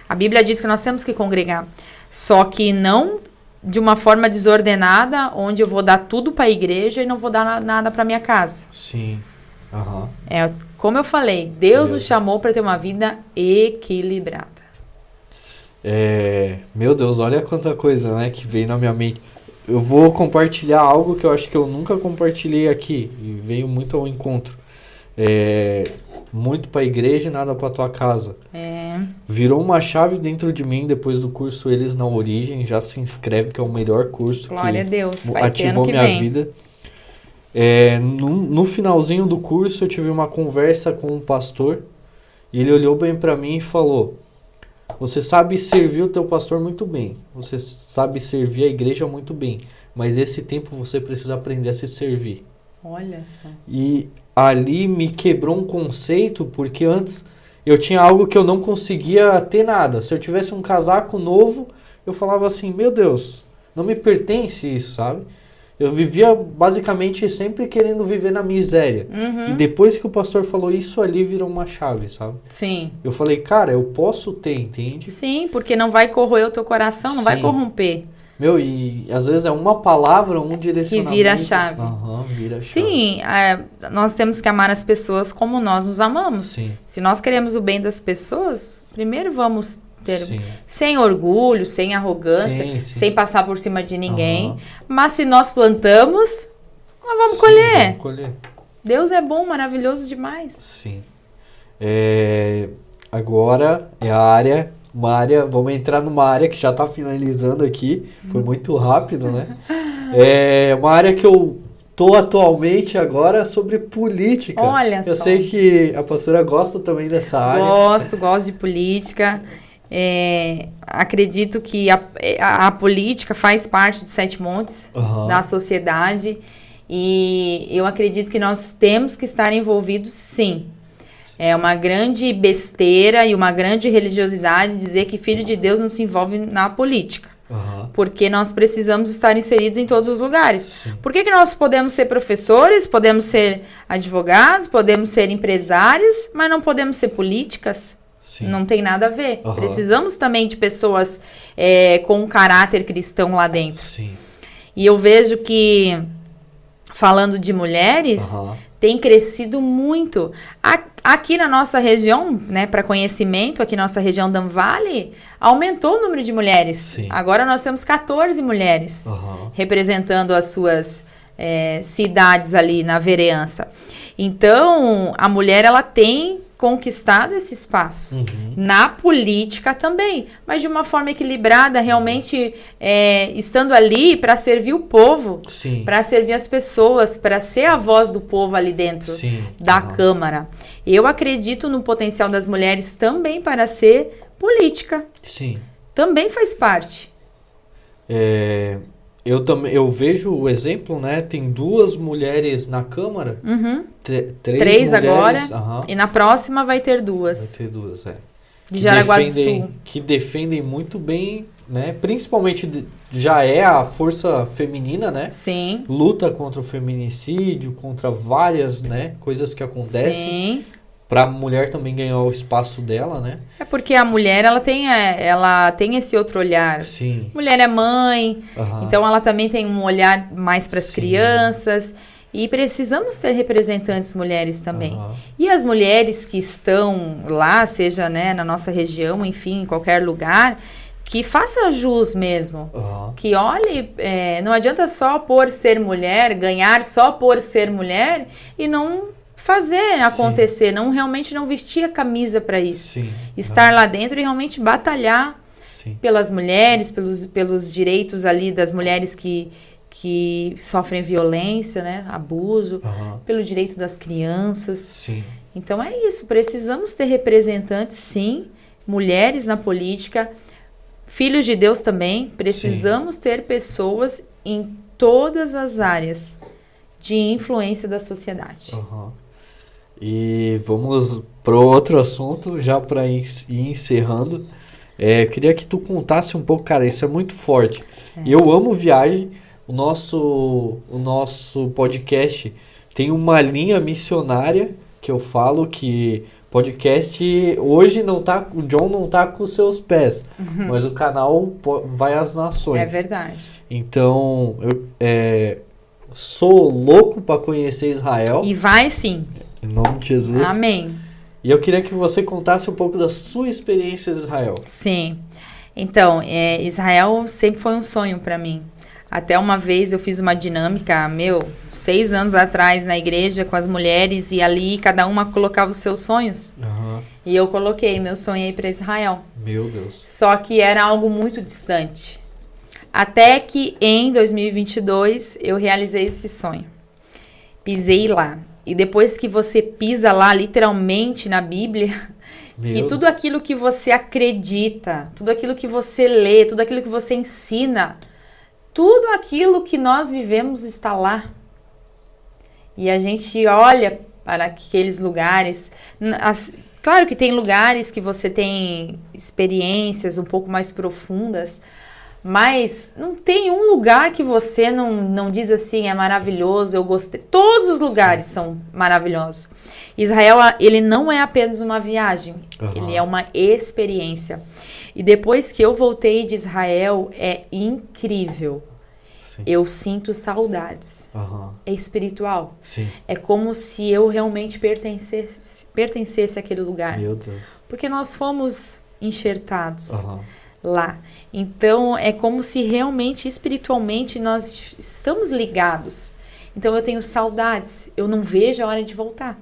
A Bíblia diz que nós temos que congregar, só que não de uma forma desordenada, onde eu vou dar tudo para a igreja e não vou dar nada para minha casa. Sim. Como eu falei, Deus nos chamou para ter uma vida equilibrada. Meu Deus, olha quanta coisa, né, que veio na minha mente. Eu vou compartilhar algo que eu acho que eu nunca compartilhei aqui e veio muito ao encontro. Muito pra igreja e nada pra tua casa. Virou uma chave dentro de mim depois do curso Eles na Origem. Já se inscreve, que é o melhor curso. Glória a Deus, vai ativou ter ano que minha vem. vida. No finalzinho do curso eu tive uma conversa com um pastor e ele olhou bem pra mim e falou: você sabe servir o teu pastor muito bem, você sabe servir a igreja muito bem, mas esse tempo você precisa aprender a se servir. Olha só. E ali me quebrou um conceito, porque antes eu tinha algo que eu não conseguia ter nada. Se eu tivesse um casaco novo, eu falava assim, meu Deus, não me pertence isso, sabe? Eu vivia basicamente sempre querendo viver na miséria. E depois que o pastor falou isso, ali virou uma chave, sabe? Sim. Eu falei, cara, eu posso ter, entende? Sim, porque não vai corroer o teu coração, não vai corromper. E às vezes é uma palavra, um direcionamento. Que vira a chave. Vira a chave. Sim, nós temos que amar as pessoas como nós nos amamos. Sim. Se nós queremos o bem das pessoas, primeiro vamos ter, sem orgulho, sem arrogância, sem passar por cima de ninguém. Mas se nós plantamos, nós vamos colher. Vamos colher. Deus é bom, maravilhoso demais. Sim. Agora é vamos entrar numa área que já está finalizando aqui, foi muito rápido, né? É uma área que eu tô atualmente agora sobre política. Olha só. Eu sei que a pastora gosta também dessa área. Gosto de política. Acredito que a política faz parte dos 7 montes da sociedade e eu acredito que nós temos que estar envolvidos, sim. É uma grande besteira e uma grande religiosidade dizer que filho de Deus não se envolve na política. Porque nós precisamos estar inseridos em todos os lugares. Sim. Por que nós podemos ser professores, podemos ser advogados, podemos ser empresários, mas não podemos ser políticas? Sim. Não tem nada a ver. Precisamos também de pessoas com um caráter cristão lá dentro. Sim. E eu vejo que, falando de mulheres, tem crescido muito. Aqui na nossa região, né, para conhecimento, aqui na nossa região da Vale, aumentou o número de mulheres. Sim. Agora nós temos 14 mulheres representando as suas cidades ali na vereança. Então, a mulher, ela tem conquistado esse espaço. Na política também, mas de uma forma equilibrada, realmente estando ali para servir o povo, para servir as pessoas, para ser a voz do povo ali dentro da Câmara. Eu acredito no potencial das mulheres também para ser política. Sim. Também faz parte. Eu vejo o exemplo, né? Tem 2 mulheres na Câmara. 3 mulheres, agora. E na próxima vai ter 2. Vai ter 2, De Jaraguá do Sul. Que defendem muito bem, né? Principalmente já é a força feminina, né? Sim. Luta contra o feminicídio, contra várias, né, coisas que acontecem. Sim. Para a mulher também ganhar o espaço dela, né? É porque a mulher, ela tem esse outro olhar. Sim. Mulher é mãe, então ela também tem um olhar mais para as crianças. E precisamos ter representantes mulheres também. E as mulheres que estão lá, seja, né, na nossa região, enfim, em qualquer lugar, que faça jus mesmo. Que olhe, não adianta só por ser mulher, ganhar só por ser mulher e não fazer acontecer, realmente não vestir a camisa para isso. Estar lá dentro e realmente batalhar pelas mulheres, pelos direitos ali das mulheres que sofrem violência, né, abuso, pelo direito das crianças. Então é isso, precisamos ter representantes, sim, mulheres na política, filhos de Deus também, precisamos ter pessoas em todas as áreas de influência da sociedade. E vamos para outro assunto, já para ir encerrando. Eu queria que tu contasse um pouco, cara, isso é muito forte. Eu amo viagem. O nosso podcast tem uma linha missionária que eu falo que podcast hoje não tá, o John não tá com os seus pés, mas o canal vai às nações. É verdade. Então, eu sou louco para conhecer Israel. E vai sim. Em nome de Jesus. Amém. E eu queria que você contasse um pouco da sua experiência em Israel. Sim. Então, Israel sempre foi um sonho para mim. Até uma vez eu fiz uma dinâmica, 6 anos atrás na igreja com as mulheres e ali cada uma colocava os seus sonhos. E eu coloquei meu sonho aí para Israel. Meu Deus. Só que era algo muito distante. Até que em 2022 eu realizei esse sonho. Pisei lá. E depois que você pisa lá, literalmente na Bíblia, que tudo aquilo que você acredita, tudo aquilo que você lê, tudo aquilo que você ensina, tudo aquilo que nós vivemos está lá. E a gente olha para aqueles lugares. Claro que tem lugares que você tem experiências um pouco mais profundas, mas não tem um lugar que você não diz assim, é maravilhoso, eu gostei. Todos os lugares são maravilhosos. Israel, ele não é apenas uma viagem, ele é uma experiência. E depois que eu voltei de Israel, é incrível. Eu sinto saudades. É espiritual. É como se eu realmente pertencesse àquele lugar. Meu Deus. Porque nós fomos enxertados lá. Então, é como se realmente, espiritualmente, nós estamos ligados. Então, eu tenho saudades. Eu não vejo a hora de voltar.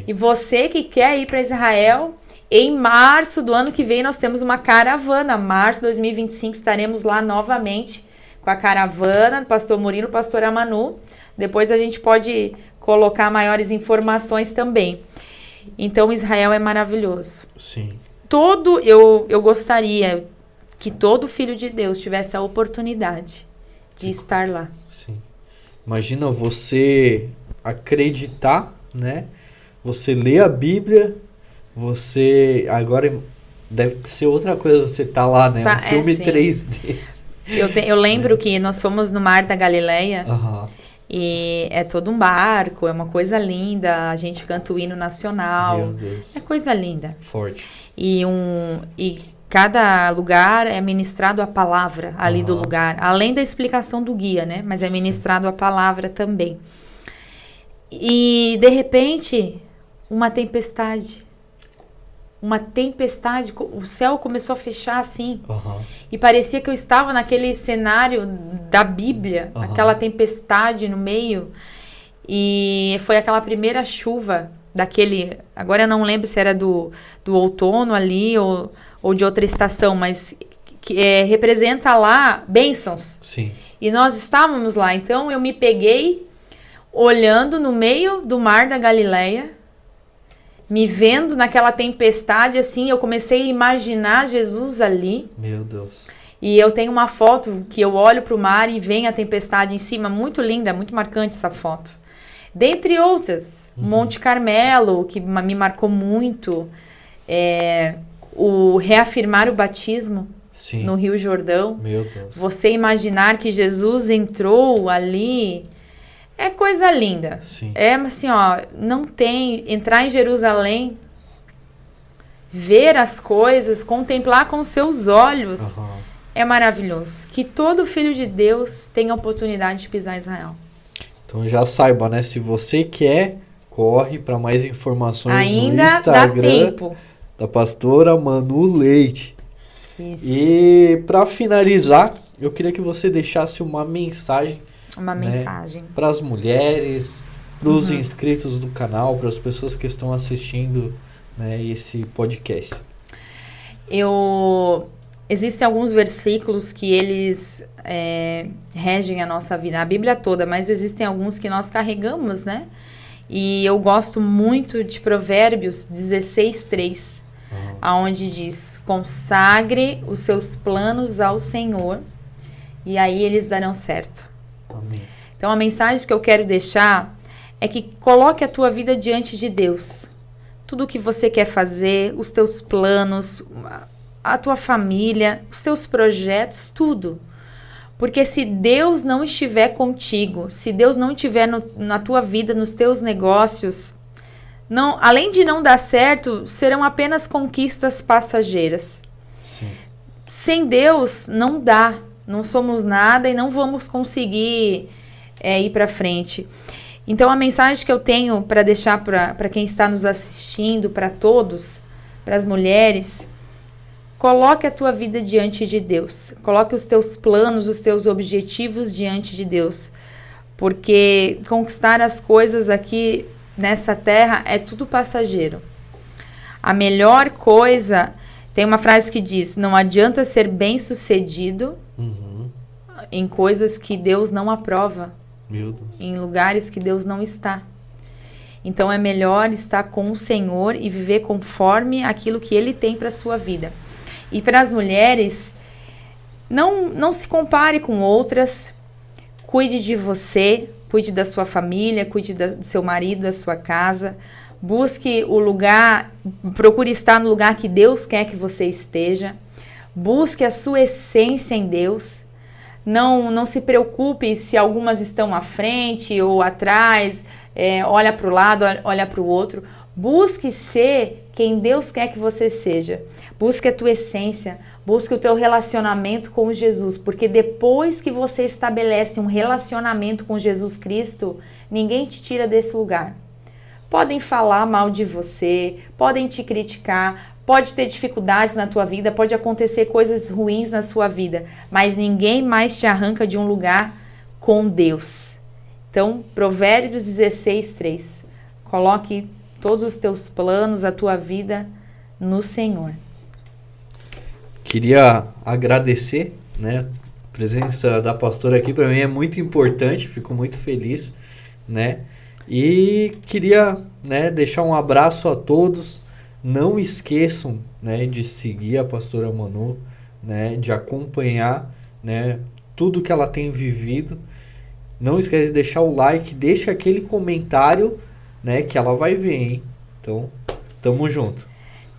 E você que quer ir para Israel, em março do ano que vem, nós temos uma caravana. Março de 2025, estaremos lá novamente com a caravana do pastor Murilo, pastor Amanu. Depois a gente pode colocar maiores informações também. Então, Israel é maravilhoso. Eu gostaria que todo filho de Deus tivesse a oportunidade de estar lá. Imagina você acreditar, né? Você lê a Bíblia, você... Agora deve ser outra coisa você tá lá, né? Um filme 3D. Eu lembro que nós fomos no Mar da Galileia e é todo um barco, é uma coisa linda, a gente canta o hino nacional. Meu Deus. É coisa linda. Forte. E cada lugar é ministrado a palavra ali do lugar, além da explicação do guia, né? Mas é ministrado a palavra também. E, de repente, uma tempestade, o céu começou a fechar assim. E parecia que eu estava naquele cenário da Bíblia, aquela tempestade no meio. E foi aquela primeira chuva daquele... Agora eu não lembro se era do outono ali ou de outra estação, mas que representa lá bênçãos. Sim. E nós estávamos lá. Então eu me peguei olhando no meio do mar da Galileia, me vendo naquela tempestade, assim, eu comecei a imaginar Jesus ali. Meu Deus. E eu tenho uma foto que eu olho para o mar e vem a tempestade em cima, muito linda, muito marcante essa foto. Dentre outras, Monte Carmelo, que me marcou muito, o reafirmar o batismo. Sim. No Rio Jordão. Meu Deus. Você imaginar que Jesus entrou ali... É coisa linda. Sim. É assim, ó, não tem... Entrar em Jerusalém, ver as coisas, contemplar com seus olhos, é maravilhoso. Que todo filho de Deus tenha a oportunidade de pisar em Israel. Então já saiba, né? Se você quer, corre para mais informações ainda no Instagram dá tempo. Da pastora Manu Leite. Isso. E para finalizar, eu queria que você deixasse uma mensagem. Uma mensagem. Para as mulheres, para os inscritos do canal, para as pessoas que estão assistindo, né, esse podcast. Existem alguns versículos que eles regem a nossa vida, a Bíblia toda, mas existem alguns que nós carregamos, né? E eu gosto muito de Provérbios 16:3, aonde diz: consagre os seus planos ao Senhor e aí eles darão certo. Amém. Então a mensagem que eu quero deixar é que coloque a tua vida diante de Deus. Tudo o que você quer fazer, os teus planos, a tua família, os teus projetos, tudo. Porque se Deus não estiver contigo, se Deus não estiver na tua vida, nos teus negócios, não, além de não dar certo, serão apenas conquistas passageiras. Sim. Sem Deus não dá. Não somos nada e não vamos conseguir ir para frente. Então, a mensagem que eu tenho para deixar para quem está nos assistindo, para todos, para as mulheres, coloque a tua vida diante de Deus. Coloque os teus planos, os teus objetivos diante de Deus. Porque conquistar as coisas aqui nessa terra é tudo passageiro. A melhor coisa... Tem uma frase que diz: não adianta ser bem-sucedido em coisas que Deus não aprova, Meu Deus. Em lugares que Deus não está. Então é melhor estar com o Senhor e viver conforme aquilo que Ele tem para a sua vida. E para as mulheres, não se compare com outras, cuide de você, cuide da sua família, cuide do seu marido, da sua casa. Busque o lugar, procure estar no lugar que Deus quer que você esteja. Busque a sua essência em Deus. Não se preocupe se algumas estão à frente ou atrás, olha para o lado, olha para o outro. Busque ser quem Deus quer que você seja. Busque a tua essência, busque o teu relacionamento com Jesus, porque depois que você estabelece um relacionamento com Jesus Cristo, ninguém te tira desse lugar. Podem falar mal de você, podem te criticar, pode ter dificuldades na tua vida, pode acontecer coisas ruins na sua vida, mas ninguém mais te arranca de um lugar com Deus. Então, Provérbios 16:3. Coloque todos os teus planos, a tua vida no Senhor. Queria agradecer, né, a presença da pastora aqui, para mim é muito importante, fico muito feliz, né? E queria, né, deixar um abraço a todos. Não esqueçam, né, de seguir a pastora Manu, né, de acompanhar, né, tudo que ela tem vivido. Não esquece de deixar o like, deixa aquele comentário, né, que ela vai ver, hein? Então, tamo junto.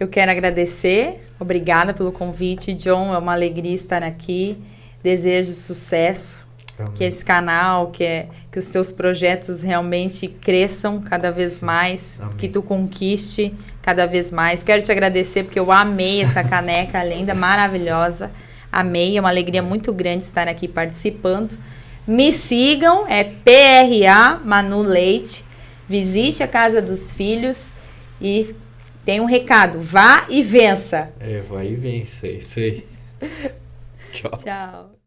Eu quero agradecer, obrigada pelo convite, John, é uma alegria estar aqui. Desejo sucesso. Amém. Que esse canal, que os teus projetos realmente cresçam cada vez mais, Amém. Que tu conquiste cada vez mais. Quero te agradecer porque eu amei essa caneca linda, maravilhosa. Amei, é uma alegria muito grande estar aqui participando. Me sigam, é PRA Manu Leite. visite a casa dos filhos e tem um recado, vá e vença. Vai e vença, é isso aí. Tchau. Tchau.